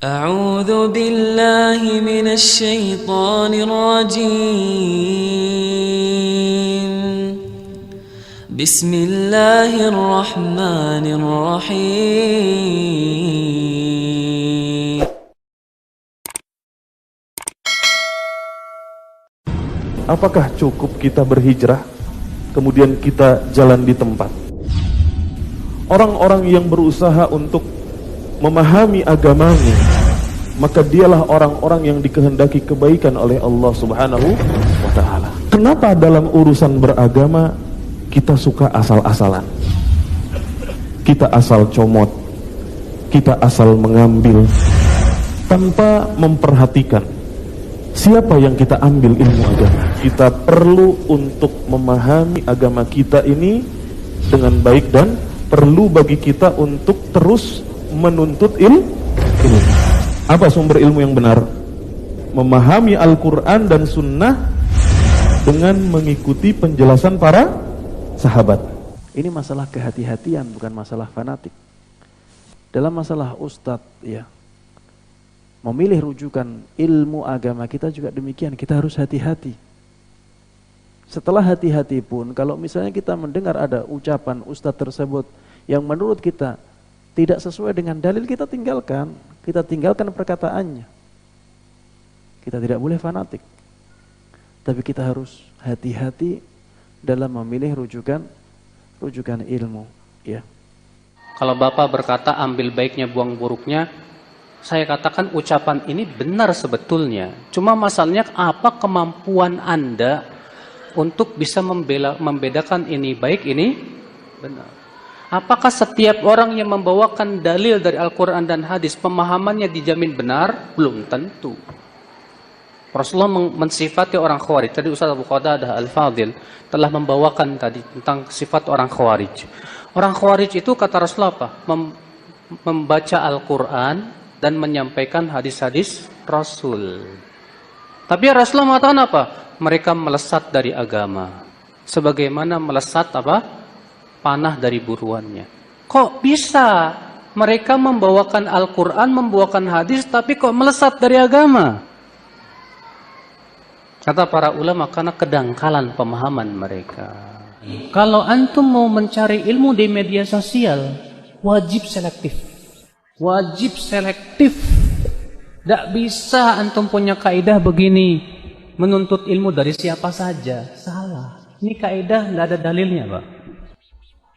أعوذ بالله من الشيطان الرجيم بسم الله الرحمن الرحيم. Apakah cukup kita berhijrah, kemudian kita jalan di tempat? Orang-orang yang berusaha untuk memahami agamanya, maka dialah orang-orang yang dikehendaki kebaikan oleh Allah Subhanahu wa ta'ala. Kenapa dalam urusan beragama kita suka asal-asalan? Kita asal comot, kita asal mengambil tanpa memperhatikan siapa yang kita ambil ilmu agama. Kita perlu untuk memahami agama kita ini dengan baik, dan perlu bagi kita untuk terus menuntut ilmu. Apa sumber ilmu yang benar? Memahami Al-Quran dan Sunnah dengan mengikuti penjelasan para sahabat. Ini masalah kehati-hatian, bukan masalah fanatik. Dalam masalah ustadz, ya, memilih rujukan ilmu agama kita juga demikian. Kita harus hati-hati. Setelah hati-hati pun, kalau misalnya kita mendengar ada ucapan ustadz tersebut yang menurut kita tidak sesuai dengan dalil, kita tinggalkan perkataannya. Kita tidak boleh fanatik, tapi kita harus hati-hati dalam memilih rujukan ilmu, ya. Kalau Bapak berkata ambil baiknya buang buruknya, saya katakan ucapan ini benar sebetulnya. Cuma masalahnya apa kemampuan Anda untuk bisa membedakan ini baik, ini benar. Apakah setiap orang yang membawakan dalil dari Al-Quran dan hadis pemahamannya dijamin benar? Belum tentu. Rasulullah mensifati orang Khawarij. Tadi Ustaz Abu Qatadah Al-Fadil telah membawakan tadi tentang sifat orang Khawarij. Orang Khawarij itu kata Rasulullah apa? Membaca Al-Quran dan menyampaikan hadis-hadis Rasul. Tapi Rasulullah mengatakan apa? Mereka melesat dari agama. Sebagaimana melesat apa? Panah dari buruannya. Kok bisa mereka membawakan Al-Quran, membawakan hadis, tapi kok melesat dari agama? Kata para ulama, karena kedangkalan pemahaman mereka. Kalau antum mau mencari ilmu di media sosial, wajib selektif. Wajib selektif. Tidak bisa antum punya kaidah begini, menuntut ilmu dari siapa saja. Salah. Ini kaidah tidak ada dalilnya, Pak.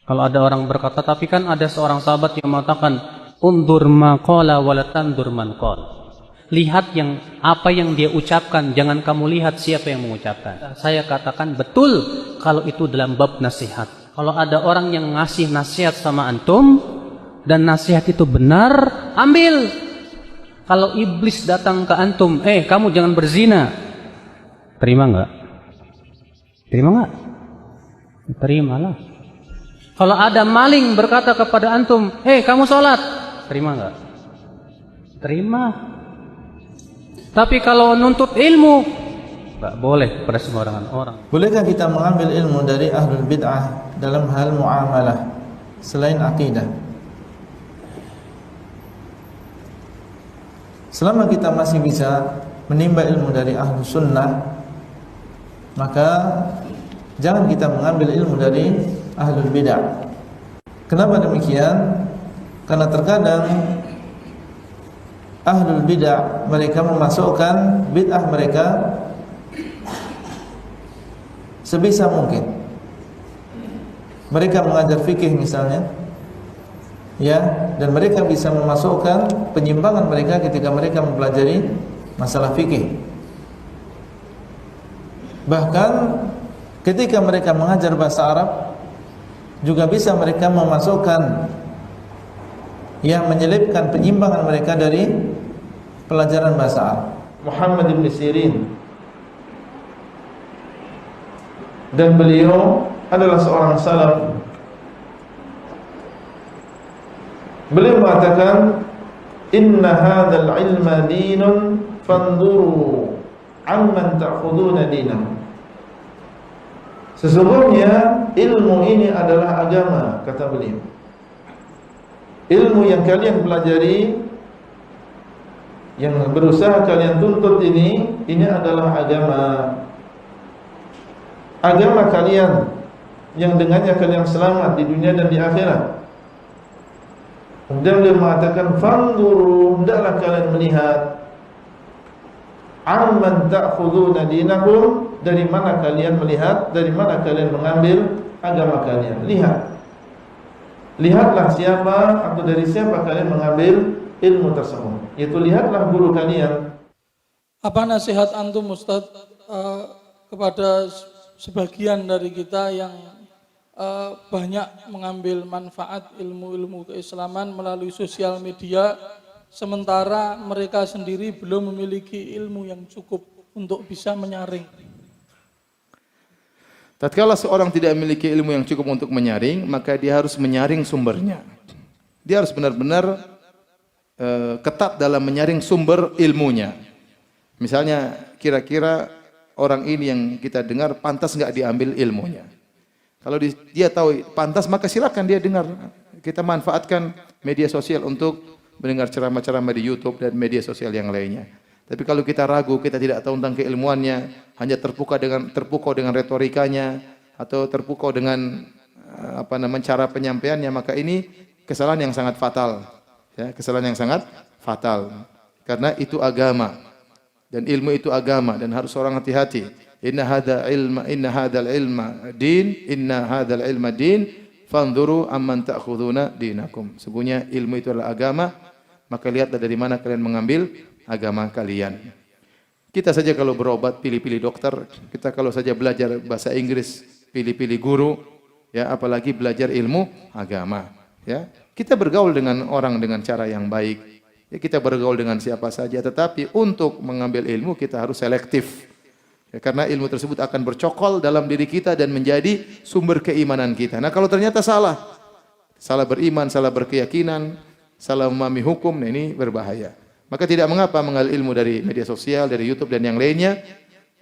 Kalau ada orang berkata, tapi kan ada seorang sahabat yang mengatakan, undur ma qala wa la tandur man qala. Lihat apa yang dia ucapkan, jangan kamu lihat siapa yang mengucapkan. Saya katakan betul kalau itu dalam bab nasihat. Kalau ada orang yang ngasih nasihat sama antum dan nasihat itu benar, ambil. Kalau iblis datang ke antum, kamu jangan berzina, terima enggak? Terima enggak? Terimalah. Kalau ada maling berkata kepada antum, kamu sholat, terima enggak? Terima. Tapi kalau nuntut ilmu, enggak boleh pada sembarangan orang. Bolehkah kita mengambil ilmu dari ahlul bid'ah dalam hal muamalah selain akidah? Selama kita masih bisa menimba ilmu dari ahlus sunnah, maka jangan kita mengambil ilmu dari ahlul bid'ah. Kenapa demikian? Karena terkadang ahlul bid'ah mereka memasukkan bid'ah mereka sebisa mungkin. Mereka mengajar fikih misalnya, ya, dan mereka bisa memasukkan penyimpangan mereka ketika mereka mempelajari masalah fikih. Bahkan ketika mereka mengajar bahasa Arab, juga bisa mereka memasukkan, yang menyelipkan penyimpangan mereka dari pelajaran bahasa Arab. Muhammad bin Sirin, dan beliau adalah seorang salaf. Beliau mengatakan, inna hadzal ilma dinun fanduru amman ta'khuduna dinahu. Sesungguhnya ilmu ini adalah agama, kata beliau. Ilmu yang kalian pelajari Yang berusaha kalian tuntut ini adalah agama. Agama kalian yang dengannya kalian selamat di dunia dan di akhirat. Kemudian beliau mengatakan, "Fanzuru, hendaklah kalian melihat amman ta'khuduna dinakum, dari mana kalian melihat, dari mana kalian mengambil agama kalian. Lihatlah siapa atau dari siapa kalian mengambil ilmu tersebut. Yaitu lihatlah guru kalian." Apa nasihat antum Ustaz kepada sebagian dari kita yang banyak mengambil manfaat ilmu-ilmu keislaman melalui sosial media, sementara mereka sendiri belum memiliki ilmu yang cukup untuk bisa menyaring? Tatkala seorang tidak memiliki ilmu yang cukup untuk menyaring, maka dia harus menyaring sumbernya. Dia harus benar-benar ketat dalam menyaring sumber ilmunya. Misalnya, kira-kira orang ini yang kita dengar pantas nggak diambil ilmunya. Kalau dia tahu pantas, maka silakan dia dengar. Kita manfaatkan media sosial untuk mendengar ceramah-ceramah di YouTube dan media sosial yang lainnya. Tapi kalau kita ragu, kita tidak tahu tentang keilmuannya, hanya terpukau dengan retorikanya atau terpukau dengan cara penyampaiannya, maka ini kesalahan yang sangat fatal. Ya, kesalahan yang sangat fatal. Karena itu agama. Dan ilmu itu agama dan harus orang hati-hati. Inna hadzal ilma din, fanzuru amman ta'khuduna dinakum. Sesungguhnya ilmu itu adalah agama, maka lihatlah dari mana kalian mengambil agama kalian. Kita saja kalau berobat pilih-pilih dokter, kita kalau saja belajar bahasa Inggris pilih-pilih guru, ya apalagi belajar ilmu agama, ya. Kita bergaul dengan orang dengan cara yang baik. Ya, kita bergaul dengan siapa saja, tetapi untuk mengambil ilmu kita harus selektif. Ya, karena ilmu tersebut akan bercokol dalam diri kita dan menjadi sumber keimanan kita. Nah, kalau ternyata salah beriman, salah berkeyakinan, salah memahami hukum, nah ini berbahaya. Maka tidak mengapa mengambil ilmu dari media sosial, dari YouTube dan yang lainnya,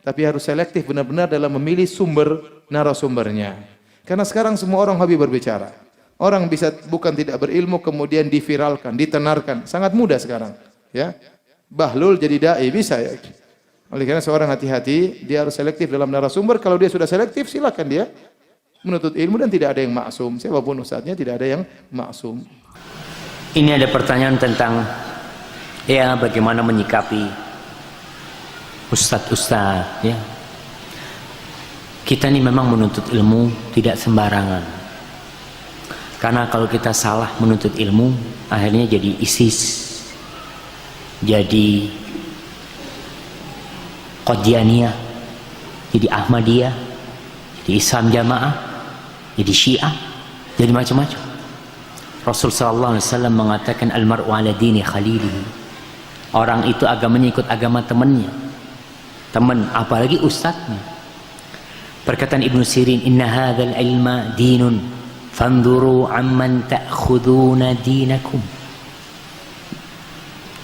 tapi harus selektif benar-benar dalam memilih sumber narasumbernya. Karena sekarang semua orang hobi berbicara. Orang bisa bukan tidak berilmu kemudian diviralkan, ditenarkan. Sangat mudah sekarang, ya. Bahlul jadi dai bisa, ya. Oleh karena seorang hati-hati, dia harus selektif dalam narasumber. Kalau dia sudah selektif, silakan dia menuntut ilmu dan tidak ada yang maksum. Siapapun ustadznya tidak ada yang maksum. Ini ada pertanyaan tentang bagaimana menyikapi ustadz-ustadz, ya. Kita ini memang menuntut ilmu tidak sembarangan. Karena kalau kita salah menuntut ilmu, akhirnya jadi ISIS, jadi Qadianiyah, jadi Ahmadiyah, jadi Islam Jamaah, jadi Syiah, jadi macam-macam. Rasul sallallahu alaihi wasallam mengatakan al-mar'u ala dini khalilihi. Orang itu agamanya ikut agama temannya. Teman, apalagi ustadznya. Perkataan Ibnu Sirin, inna hadzal ilma dinun fanzuru amman ta'khuduna dinakum.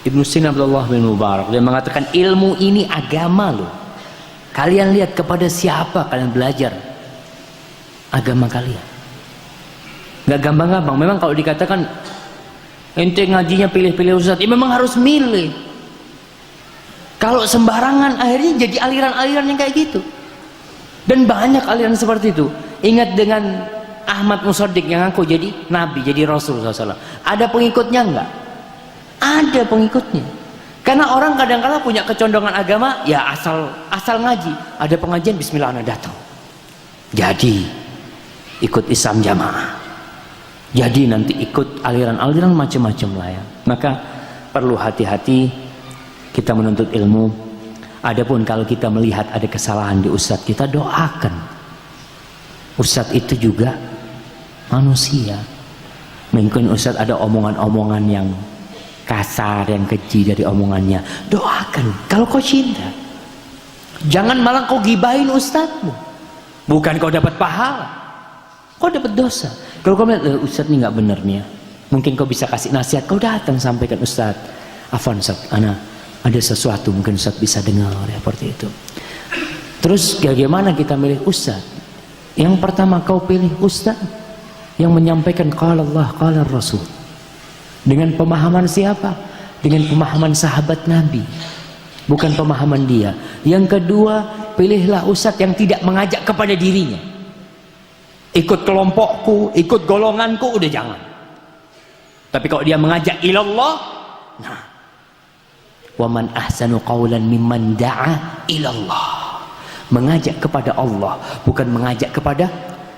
Ibnu Sina Abdullah bin Mubarak dia mengatakan ilmu ini agama loh. Kalian lihat kepada siapa kalian belajar agama kalian. Gak gampang-gampang. Memang kalau dikatakan ente ngajinya pilih-pilih ustaz, ya memang harus milih. Kalau sembarangan akhirnya jadi aliran-aliran yang kayak gitu. Dan banyak aliran seperti itu. Ingat dengan Ahmad Musaddiq yang ngaku jadi nabi, jadi rasul SAW. Ada pengikutnya enggak? Ada pengikutnya. Karena orang kadang-kala punya kecondongan agama, ya asal ngaji. Ada pengajian, bismillah ana datang. Jadi ikut Islam Jamaah. Jadi nanti ikut aliran-aliran macam-macam lah ya. Maka perlu hati-hati kita menuntut ilmu. Adapun kalau kita melihat ada kesalahan di ustadz, kita doakan. Ustadz itu juga manusia. Mungkin ustaz ada omongan-omongan yang kasar, yang keji dari omongannya. Doakan kalau kau cinta. Jangan malah kau gibahin ustazmu. Bukan kau dapat pahala, kau dapat dosa. Kalau kau melihat ustaz ini nggak benar nih ya, mungkin kau bisa kasih nasihat. Kau datang sampaikan, ustaz, afwan ustaz, ana ada sesuatu mungkin ustaz bisa dengar, ya, seperti itu. Terus bagaimana kita milih ustaz? Yang pertama kau pilih ustaz yang menyampaikan qala Allah qala Rasul dengan pemahaman siapa? dengan pemahaman sahabat Nabi, bukan pemahaman dia. Yang kedua, pilihlah ustadz yang tidak mengajak kepada dirinya. Ikut kelompokku, ikut golonganku, udah jangan. Tapi kalau dia mengajak ilallah, nah, wa man ahsanu qawlan mimman da'a ilallah. Mengajak kepada Allah, bukan mengajak kepada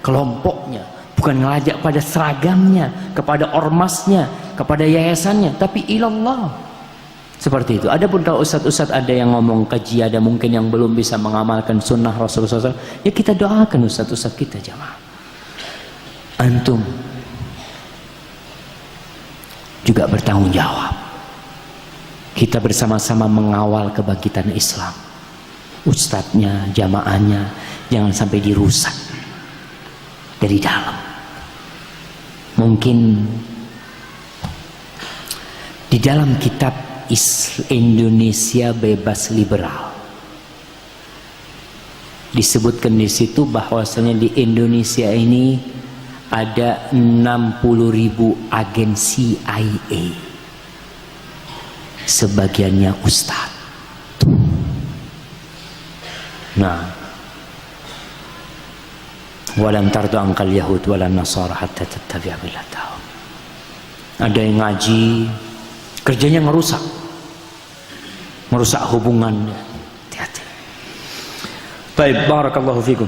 kelompoknya, bukan mengajak kepada seragamnya, kepada ormasnya, kepada yayasannya, tapi ilallah. Seperti itu. Adapun kalau ustadz-ustadz ada yang ngomong keji, ada mungkin yang belum bisa mengamalkan sunnah Rasulullah SAW, ya kita doakan ustadz-ustadz kita, jamaah. Antum juga bertanggung jawab. Kita bersama-sama mengawal kebangkitan Islam. Ustadznya, jamaahnya, jangan sampai dirusak dari dalam. Mungkin di dalam kitab Indonesia Bebas Liberal disebutkan di situ bahwasanya di Indonesia ini ada 60.000 agen CIA, sebagiannya ustadz. Nah, walan tardu angkal yahud walan nasara hatta tattabi'a millatahum. Ada yang ngaji, kerjanya merusak hubungan. Hati-hati. Baik, barakallahu fikum.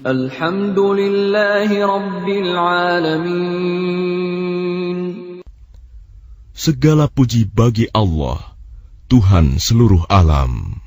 Alhamdulillahi Rabbil Alamin. Segala puji bagi Allah, Tuhan seluruh alam.